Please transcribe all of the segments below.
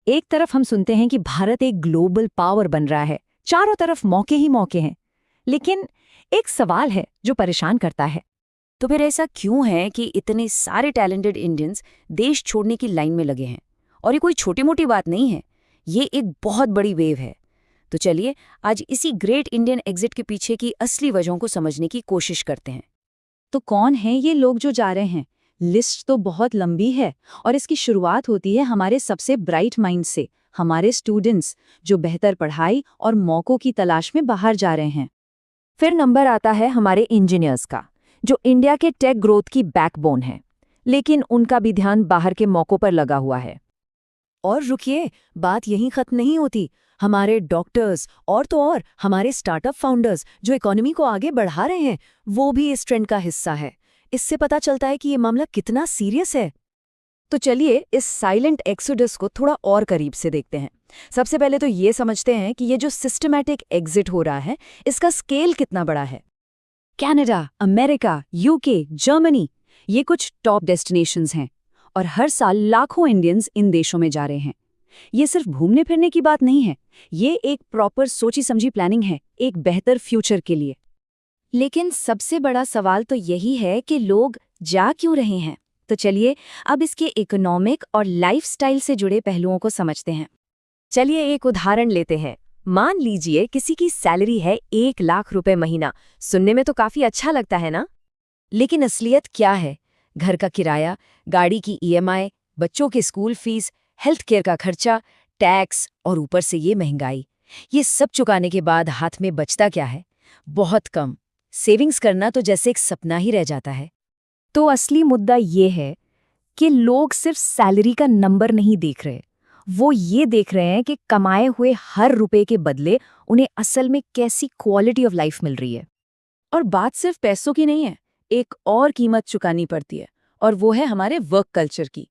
एक तरफ हम सुनते हैं कि भारत एक ग्लोबल पावर बन रहा है, चारों तरफ मौके ही मौके हैं, लेकिन एक सवाल है जो परेशान करता है। तो फिर ऐसा क्यों है कि इतने सारे टैलेंटेड इंडियंस देश छोड़ने की लाइन में लगे हैं? और ये कोई छोटी मोटी बात नहीं है, ये एक बहुत बड़ी वेव है। तो चलिए आज इसी ग्रेट इंडियन एग्जिट के पीछे की असली वजहों को समझने की कोशिश करते हैं। तो कौन हैं ये लोग जो जा रहे हैं? लिस्ट तो बहुत लंबी है और इसकी शुरुआत होती है हमारे सबसे ब्राइट माइंड से, हमारे स्टूडेंट्स जो बेहतर पढ़ाई और मौकों की तलाश में बाहर जा रहे हैं। फिर नंबर आता है हमारे इंजीनियर्स का, जो इंडिया के टेक ग्रोथ की बैकबोन है, लेकिन उनका भी ध्यान बाहर के मौकों पर लगा हुआ है। और रुकिए, बात यहीं खत्म नहीं होती। हमारे डॉक्टर्स और तो और हमारे स्टार्टअप फाउंडर्स जो इकोनॉमी को आगे बढ़ा रहे हैं, वो भी इस ट्रेंड का हिस्सा है। इससे पता चलता है कि ये मामला कितना सीरियस है। तो चलिए इस साइलेंट एक्सोडस को थोड़ा और करीब से देखते हैं। सबसे पहले तो ये समझते हैं कि ये जो सिस्टमैटिक एग्जिट हो रहा है, इसका स्केल कितना बड़ा है। कनाडा, अमेरिका, यूके, जर्मनी, ये कुछ टॉप डेस्टिनेशंस हैं और हर साल लाखों इंडियंस इन देशों में जा रहे हैं। ये सिर्फ घूमने फिरने की बात नहीं है, ये एक प्रॉपर सोची समझी प्लानिंग है, एक बेहतर फ्यूचर के लिए। लेकिन सबसे बड़ा सवाल तो यही है कि लोग जा क्यों रहे हैं। तो चलिए अब इसके इकोनॉमिक और लाइफस्टाइल से जुड़े पहलुओं को समझते हैं। चलिए एक उदाहरण लेते हैं। मान लीजिए किसी की सैलरी है 1 लाख रुपए महीना। सुनने में तो काफी अच्छा लगता है ना? लेकिन असलियत क्या है? घर का किराया, गाड़ी की ईएमआई, बच्चों के स्कूल फीस, हेल्थ केयर का खर्चा, टैक्स और ऊपर से ये महंगाई। ये सब चुकाने के बाद हाथ में बचता क्या है? बहुत कम। सेविंग्स करना तो जैसे एक सपना ही रह जाता है। तो असली मुद्दा ये है कि लोग सिर्फ सैलरी का नंबर नहीं देख रहे, वो ये देख रहे हैं कि कमाए हुए हर रुपए के बदले उन्हें असल में कैसी क्वालिटी ऑफ लाइफ मिल रही है। और बात सिर्फ पैसों की नहीं है, एक और कीमत चुकानी पड़ती है, और वो है हमारे वर्क कल्चर की।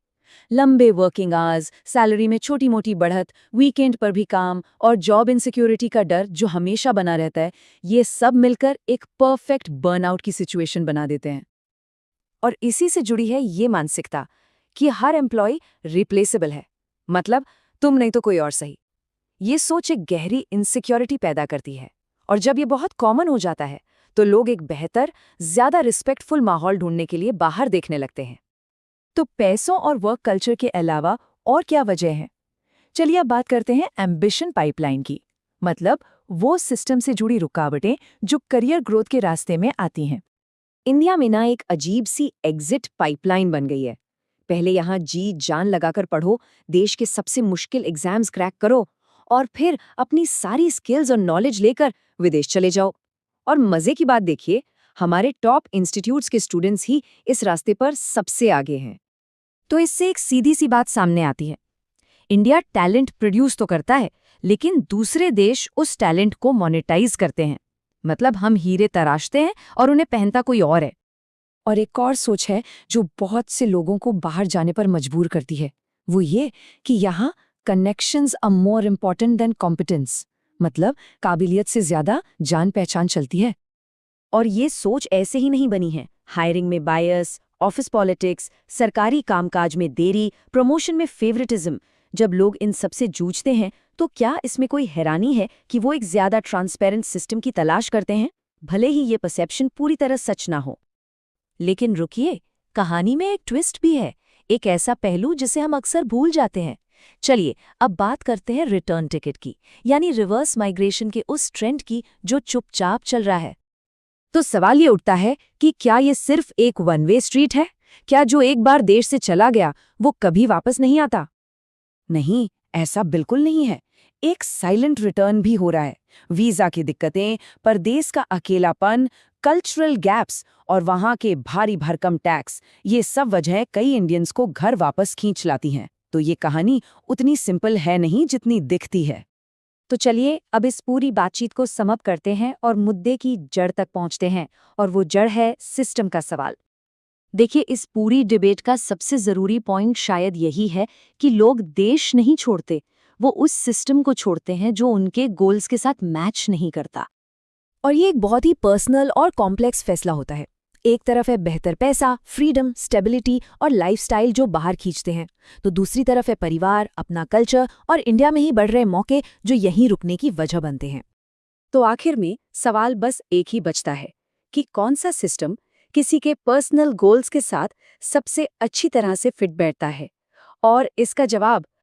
लंबे वर्किंग आवर्स, सैलरी में छोटी मोटी बढ़त, वीकेंड पर भी काम और जॉब इनसिक्योरिटी का डर जो हमेशा बना रहता है, ये सब मिलकर एक परफेक्ट बर्नआउट की सिचुएशन बना देते हैं। और इसी से जुड़ी है ये मानसिकता कि हर एम्प्लॉय रिप्लेसेबल है, मतलब तुम नहीं तो कोई और सही। ये सोच एक गहरी इनसिक्योरिटी पैदा करती है, और जब ये बहुत कॉमन हो जाता है तो लोग एक बेहतर, ज्यादा रिस्पेक्टफुल माहौल ढूंढने के लिए बाहर देखने लगते हैं। तो पैसों और वर्क कल्चर के अलावा और क्या वजह है? चलिए अब बात करते हैं एम्बिशन पाइपलाइन की, मतलब वो सिस्टम से जुड़ी रुकावटें जो करियर ग्रोथ के रास्ते में आती हैं। इंडिया में ना एक अजीब सी एग्जिट पाइपलाइन बन गई है। पहले यहाँ जी जान लगाकर पढ़ो, देश के सबसे मुश्किल एग्जाम्स क्रैक करो और फिर अपनी सारी स्किल्स और नॉलेज लेकर विदेश चले जाओ। और मजे की बात देखिए, हमारे टॉप इंस्टीट्यूट्स के स्टूडेंट्स ही इस रास्ते पर सबसे आगे हैं। तो इससे एक सीधी सी बात सामने आती है, इंडिया टैलेंट प्रोड्यूस तो करता है, लेकिन दूसरे देश उस टैलेंट को मोनेटाइज करते हैं। मतलब हम हीरे तराशते हैं और उन्हें पहनता कोई और है। और एक और सोच है जो बहुत से लोगों को बाहर जाने पर मजबूर करती है, वो ये कि यहाँ connections are more important than competence, मतलब काबिलियत से ज्यादा जान पहचान चलती है। और ये सोच ऐसे ही नहीं बनी है। हायरिंग में बायस, ऑफिस पॉलिटिक्स, सरकारी कामकाज में देरी, प्रमोशन में फेवरेटिज्म, जब लोग इन सबसे जूझते हैं तो क्या इसमें कोई हैरानी है कि वो एक ज्यादा ट्रांसपेरेंट सिस्टम की तलाश करते हैं, भले ही ये परसेप्शन पूरी तरह सच ना हो। लेकिन रुकिए, कहानी में एक ट्विस्ट भी है, एक ऐसा पहलू जिसे हम अक्सर भूल जाते हैं। चलिए अब बात करते हैं रिटर्न टिकट की, यानी रिवर्स माइग्रेशन के उस ट्रेंड की जो चुपचाप चल रहा है। तो सवाल ये उठता है कि क्या ये सिर्फ एक वन वे स्ट्रीट है? क्या जो एक बार देश से चला गया वो कभी वापस नहीं आता? नहीं, ऐसा बिल्कुल नहीं है। एक साइलेंट रिटर्न भी हो रहा है। वीजा की दिक्कतें, परदेश का अकेलापन, कल्चरल गैप्स और वहां के भारी भरकम टैक्स, ये सब वजहें कई इंडियंस को घर वापस खींच लाती हैं। तो ये कहानी उतनी सिंपल है नहीं जितनी दिखती है। तो चलिए अब इस पूरी बातचीत को समअप करते हैं और मुद्दे की जड़ तक पहुंचते हैं, और वो जड़ है सिस्टम का सवाल। देखिए, इस पूरी डिबेट का सबसे जरूरी पॉइंट शायद यही है कि लोग देश नहीं छोड़ते, वो उस सिस्टम को छोड़ते हैं जो उनके गोल्स के साथ मैच नहीं करता। और ये एक बहुत ही पर्सनल और कॉम्प्लेक्स फैसला होता है। एक तरफ है बेहतर पैसा, फ्रीडम, स्टेबिलिटी और लाइफस्टाइल जो बाहर खींचते हैं, तो दूसरी तरफ है परिवार, अपना कल्चर और इंडिया में ही बढ़ रहे मौके जो यहीं रुकने की वजह बनते हैं। तो आखिर में सवाल बस एक ही बचता है कि कौन सा सिस्टम किसी के पर्सनल गोल्स के साथ सबसे अच्छी तरह से फिट बैठता है, और इसका जवाब